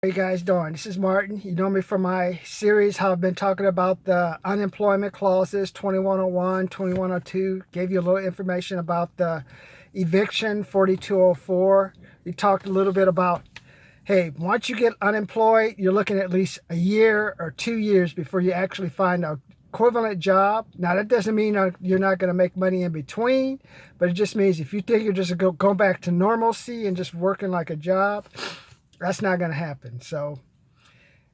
How you guys doing? This is Martin. You know me from my series, how I've been talking about the unemployment clauses, 2101, 2102. Gave you a little information about the eviction, 4204. We talked a little bit about, hey, once you get unemployed, you're looking at least a year or 2 years before you actually find a equivalent job. Now, that doesn't mean you're not going to make money in between, but it just means if you think you're just going back to normalcy and just working like a job, that's not going to happen. So,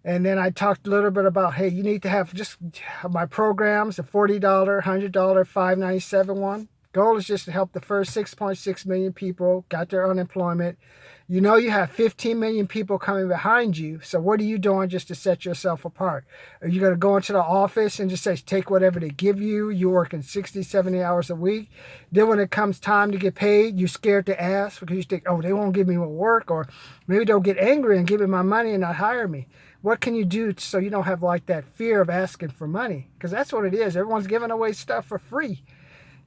and then I talked a little bit about, hey, you need to have just my programs, the $40, $100, $597 one. Goal is just to help the first 6.6 million people got their unemployment. You know you have 15 million people coming behind you. So what are you doing just to set yourself apart? Are you going to go into the office and just say, take whatever they give you? You're working 60, 70 hours a week. Then when it comes time to get paid, you're scared to ask because you think, oh, they won't give me more work, or maybe they'll get angry and give me my money and not hire me. What can you do so you don't have like that fear of asking for money? Because that's what it is. Everyone's giving away stuff for free.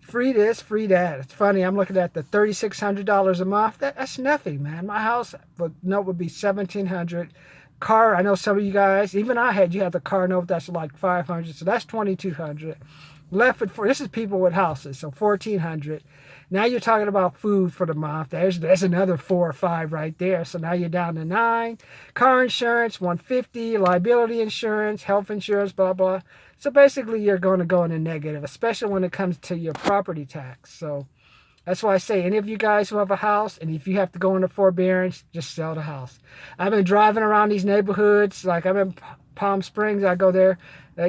Free this, free that. It's funny. I'm looking at the $3,600 a month. That's nothing, man. My house would be $1,700. Car, I know some of you guys, even you had the car note that's like $500, so that's $2,200. Left it for, this is people with houses, so $1,400. Now you're talking about food for the month. There's another 4 or 5 right there. So now you're down to 9. Car insurance, $150. Liability insurance, health insurance, blah blah. So basically, you're going to go in a negative, especially when it comes to your property tax. So that's why I say, any of you guys who have a house, and if you have to go into forbearance, just sell the house. I've been driving around these neighborhoods, like I'm in Palm Springs, I go there.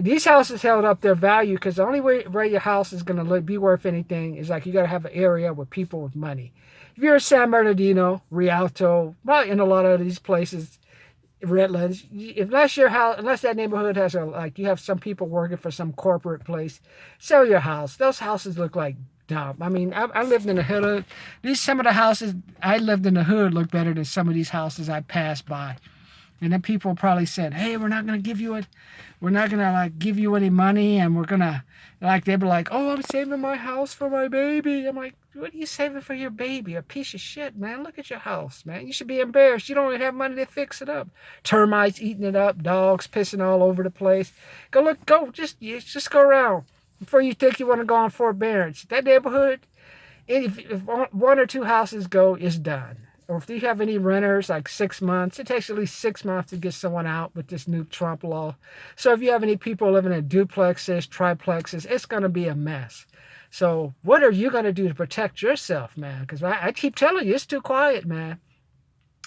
These houses held up their value because the only way your house is going to be worth anything is like you got to have an area with people with money. If you're in San Bernardino, Rialto, well, in a lot of these places, Redlands, unless your house, unless that neighborhood has you have some people working for some corporate place, sell your house. Those houses look like dumb. I mean, I lived in the hood. Some of the houses I lived in the hood look better than some of these houses I passed by. And then people probably said, hey, we're not going to give you any money, and we're going to, they'd be like, oh, I'm saving my house for my baby. I'm like, what are you saving for your baby? A piece of shit, man. Look at your house, man. You should be embarrassed. You don't even have money to fix it up. Termites eating it up, dogs pissing all over the place. Just go around before you think you want to go on forbearance. That neighborhood, if 1 or 2 houses go, it's done. Or if you have any renters, like 6 months, it takes at least 6 months to get someone out with this new Trump law. So if you have any people living in duplexes, triplexes, it's going to be a mess. So what are you going to do to protect yourself, man? Because I keep telling you, it's too quiet, man.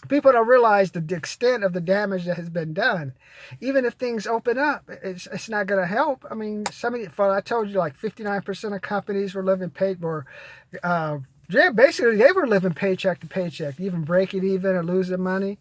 People don't realize the extent of the damage that has been done. Even if things open up, it's not going to help. I mean, I told you, like 59% of companies were living basically they were living paycheck to paycheck, even breaking even or losing money.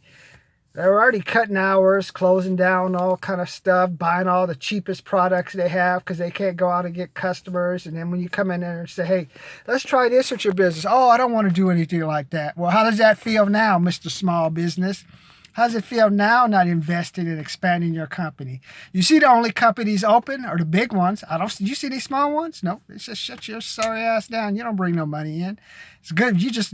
They were already cutting hours, closing down all kind of stuff, buying all the cheapest products they have because they can't go out and get customers. And then when you come in there and say, hey, let's try this with your business. Oh, I don't want to do anything like that. Well, how does that feel now, Mr. Small Business? How does it feel now not investing in expanding your company? You see the only companies open are the big ones. Do you see these small ones? No, it's just shut your sorry ass down. You don't bring no money in. It's good. You're just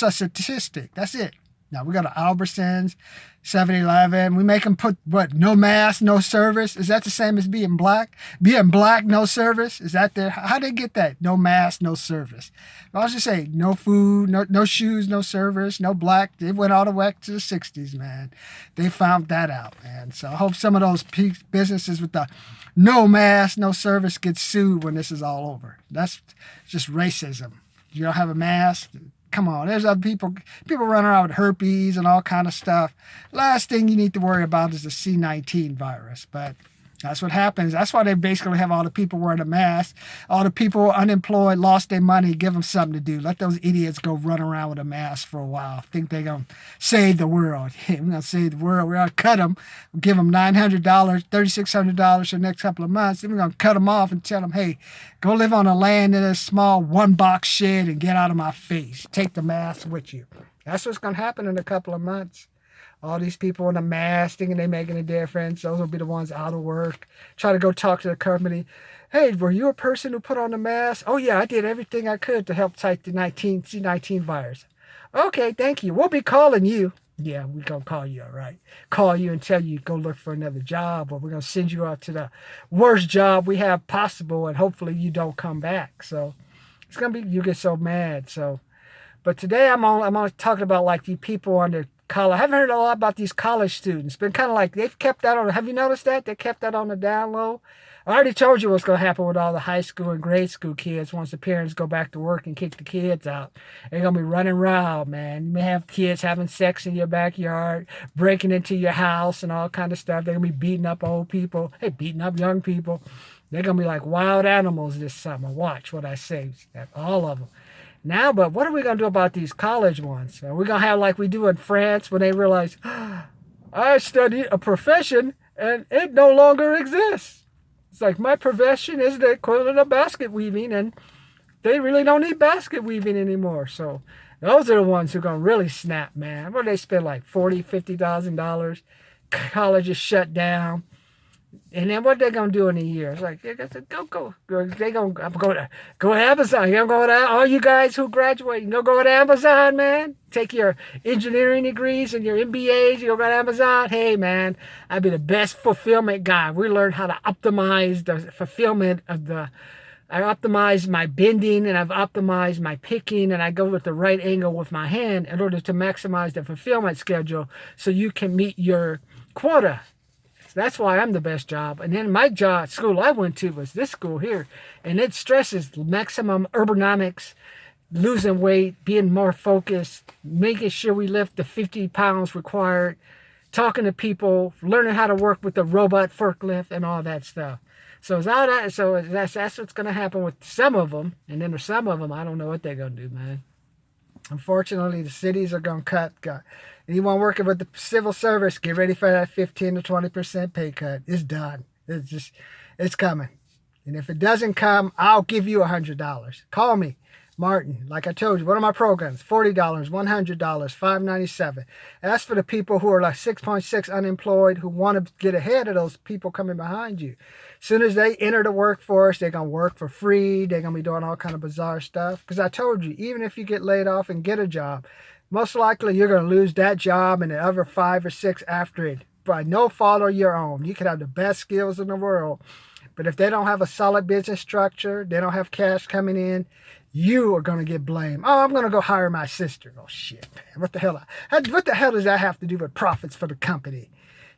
a statistic. That's it. Now we got Albertsons, 7-Eleven. We make them put no mask, no service. Is that the same as being black? Being black, no service. Is that there? How they get that? No mask, no service. I was just saying, no food, no shoes, no service, no black. They went all the way to the 60s, man. They found that out, man. So I hope some of those businesses with the no mask, no service get sued when this is all over. That's just racism. You don't have a mask. Come on, there's other people running around with herpes and all kind of stuff. Last thing you need to worry about is the C-19 virus, but that's what happens. That's why they basically have all the people wearing a mask. All the people unemployed, lost their money, give them something to do. Let those idiots go run around with a mask for a while. Think they're going to save the world. We're going to save the world. We're going to cut them. We'll give them $900, $3,600 for the next couple of months. Then we're going to cut them off and tell them, hey, go live on a land in a small one-box shed and get out of my face. Take the mask with you. That's what's going to happen in a couple of months. All these people in a mask thinking they're making a difference. Those will be the ones out of work. Try to go talk to the company. Hey, were you a person who put on the mask? Oh, yeah, I did everything I could to help fight the C-19 virus. Okay, thank you. We'll be calling you. Yeah, we're going to call you, all right. Call you and tell you go look for another job, or we're going to send you out to the worst job we have possible, and hopefully you don't come back. So it's going to be, you get so mad. So, but today I'm on talking about like the people under college. I haven't heard a lot about these college students. Been kind of like they've kept that on. Have you noticed that? They kept that on the down low. I already told you what's going to happen with all the high school and grade school kids once the parents go back to work and kick the kids out. They're going to be running wild, man. You may have kids having sex in your backyard, breaking into your house and all kind of stuff. They're going to be beating up old people. Hey, beating up young people. They're going to be like wild animals this summer. Watch what I say. All of them. Now, but what are we going to do about these college ones? Are we going to have like we do in France when they realize, I studied a profession and it no longer exists? It's like my profession is the equivalent of basket weaving, and they really don't need basket weaving anymore. So those are the ones who are going to really snap, man. What do they spend like $40,000, $50,000? College is shut down. And then what they gonna do in a year? It's like go. They gonna go to Amazon. You gonna go to all you guys who graduate. You gonna go to Amazon, man. Take your engineering degrees and your MBAs. You go to Amazon. Hey, man, I'd be the best fulfillment guy. We learned how to optimize the fulfillment of the. I optimize my bending and I've optimized my picking, and I go with the right angle with my hand in order to maximize the fulfillment schedule so you can meet your quota. That's why I'm the best job. And then my job, school I went to was this school here. And it stresses maximum ergonomics, losing weight, being more focused, making sure we lift the 50 pounds required, talking to people, learning how to work with the robot forklift and all that stuff. So it's all that. So that's what's going to happen with some of them. And then there's some of them, I don't know what they're going to do, man. Unfortunately, the cities are going to cut. Anyone working with the civil service, get ready for that 15 to 20% pay cut. It's done. It's coming. And if it doesn't come, I'll give you $100. Call me, Martin. Like I told you, one of my programs, $40, $100, $597. That's for the people who are like 6.6 unemployed, who want to get ahead of those people coming behind you. As soon as they enter the workforce, they're going to work for free. They're going to be doing all kind of bizarre stuff. Because I told you, even if you get laid off and get a job, most likely you're going to lose that job and the other 5 or 6 after it by no fault of your own. You could have the best skills in the world, but if they don't have a solid business structure, they don't have cash coming in, you are going to get blamed. Oh, I'm going to go hire my sister. Oh, shit, man. What the hell does that have to do with profits for the company?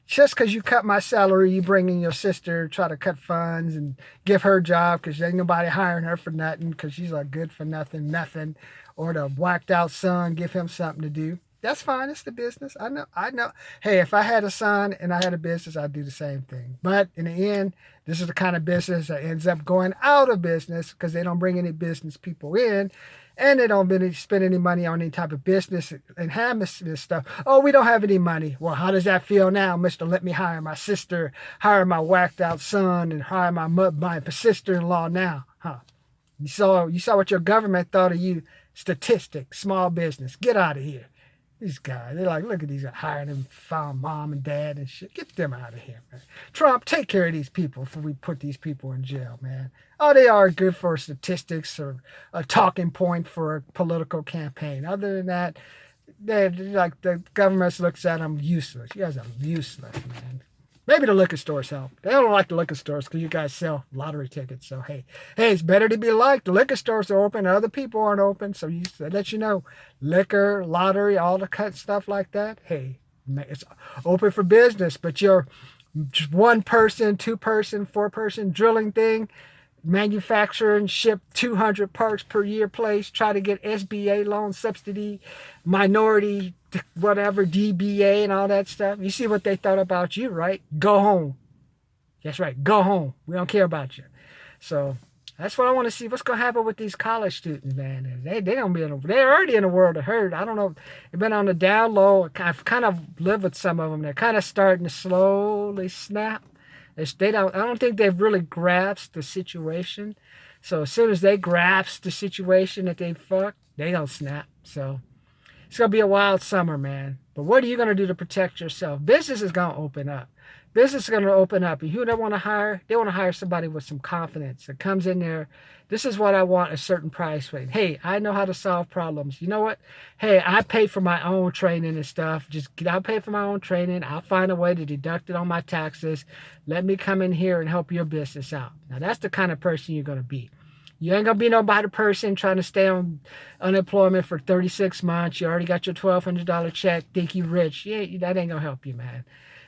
Just because you cut my salary, you bring in your sister, try to cut funds and give her a job because ain't nobody hiring her for nothing because she's like good for nothing. Or the whacked out son, give him something to do. That's fine. It's the business. I know. Hey, if I had a son and I had a business, I'd do the same thing. But in the end, this is the kind of business that ends up going out of business because they don't bring any business people in. And they don't really spend any money on any type of business and have this stuff. Oh, we don't have any money. Well, how does that feel now, Mr. Let me hire my sister, hire my whacked out son, and hire my sister-in-law now? Huh? You saw what your government thought of you. Statistics, small business. Get out of here. These guys, they're like, look at these guys hiring them, found mom and dad and shit. Get them out of here, man. Trump, take care of these people before we put these people in jail, man. Oh, they are good for statistics or a talking point for a political campaign. Other than that, they're like the government looks at them useless. You guys are useless, man. Maybe the liquor stores help. They don't like the liquor stores because you guys sell lottery tickets. So, hey, it's better to be liked. The liquor stores are open. Other people aren't open. So they let you know. Liquor, lottery, all the cut stuff like that. Hey, it's open for business. But your 1 person, 2 person, 4 person drilling thing, manufacturing, ship 200 parts per year place, try to get SBA loan subsidy, minority, whatever, DBA and all that stuff. You see what they thought about you, right? Go home. That's right. Go home. We don't care about you. So that's what I want to see. What's going to happen with these college students, man? They're already in a world of hurt. I don't know. They've been on the down low. I've kind of lived with some of them. They're kind of starting to slowly snap. I don't think they've really grasped the situation. So as soon as they grasp the situation that they fucked, they don't snap. So it's going to be a wild summer, man. But what are you going to do to protect yourself? Business is going to open up. Business is going to open up. And who they want to hire? They want to hire somebody with some confidence that comes in there. This is what I want, a certain price rate. Hey, I know how to solve problems. You know what? Hey, I pay for my own training and stuff. I'll pay for my own training. I'll find a way to deduct it on my taxes. Let me come in here and help your business out. Now, that's the kind of person you're going to be. You ain't going to be nobody person trying to stay on unemployment for 36 months. You already got your $1,200 check. Think you rich. Yeah, that ain't going to help you, man.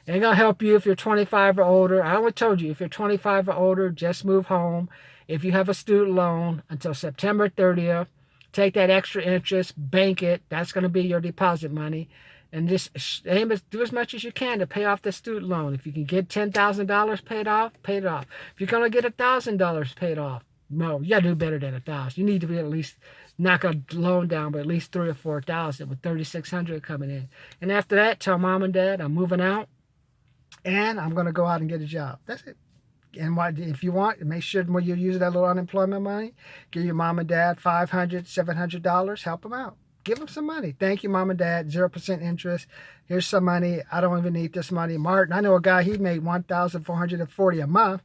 It ain't going to help you if you're 25 or older. I always told you, if you're 25 or older, just move home. If you have a student loan until September 30th, take that extra interest, bank it. That's going to be your deposit money. And just aim to do as much as you can to pay off the student loan. If you can get $10,000 paid off, pay it off. If you're going to get $1,000 paid off, no, you got to do better than 1,000. You need to be at least knock a loan down by at least 3,000 or 4,000 with 3,600 coming in. And after that, tell mom and dad I'm moving out and I'm going to go out and get a job. That's it. And if you want, make sure when you use that little unemployment money, give your mom and dad $500, $700, help them out. Give them some money. Thank you, mom and dad. 0% interest. Here's some money. I don't even need this money. Martin, I know a guy, he made $1,440 a month.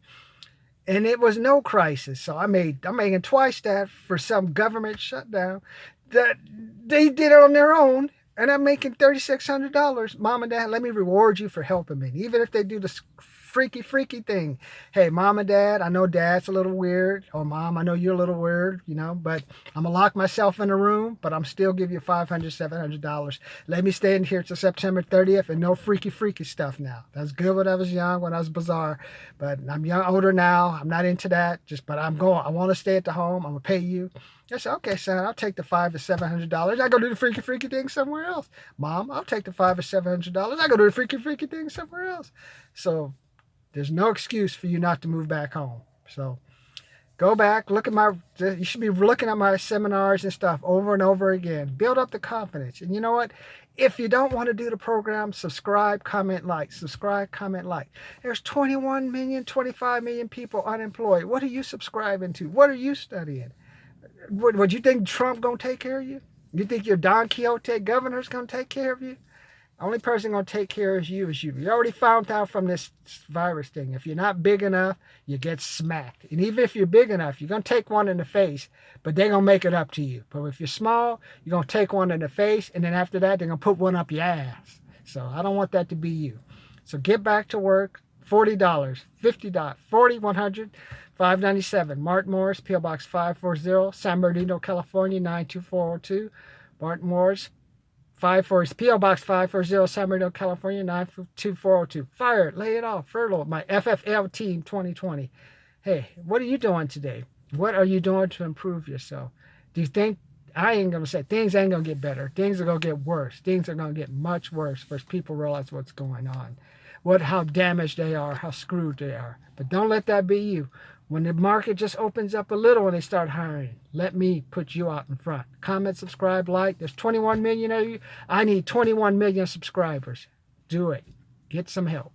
And it was no crisis. So I'm making twice that for some government shutdown that they did it on their own. And I'm making $3,600. Mom and dad, let me reward you for helping me. Even if they do this freaky thing. Hey, mom and dad, I know dad's a little weird. Or mom, I know you're a little weird, but I'm going to lock myself in a room, but I'm still give you $500, $700. Let me stay in here till September 30th and no freaky stuff now. That's good when I was young, when I was bizarre. But I'm older now. I'm not into that. But I want to stay at the home. I'm going to pay you. I said, okay, son, I'll take the $500 to $700. I go do the freaky thing somewhere else. Mom, I'll take the $500 or $700. I go do the freaky thing somewhere else. So there's no excuse for you not to move back home. So go back, you should be looking at my seminars and stuff over and over again. Build up the confidence. And you know what? If you don't want to do the program, subscribe, comment, like. Subscribe, comment, like. There's 21 million, 25 million people unemployed. What are you subscribing to? What are you studying? What you think Trump going to take care of you? You think your Don Quixote governor's going to take care of you? The only person going to take care of you is you. You already found out from this virus thing. If you're not big enough, you get smacked. And even if you're big enough, you're going to take one in the face, but they're going to make it up to you. But if you're small, you're going to take one in the face, and then after that, they're going to put one up your ass. So I don't want that to be you. So get back to work. $40, $50, $40, $100, $5.97. Martin Morris, P.O. Box 540, San Bernardino, California, 92402. Martin Morris, P.O. Box 540, San Bernardino, California, 92402. Fire it, lay it off, furlough, my FFL team 2020. Hey, what are you doing today? What are you doing to improve yourself? Do you think, I ain't going to say things ain't going to get better. Things are going to get worse. Things are going to get much worse first people realize what's going on. How damaged they are, how screwed they are. But don't let that be you. When the market just opens up a little and they start hiring, let me put you out in front. Comment, subscribe, like. There's 21 million of you. I need 21 million subscribers. Do it. Get some help.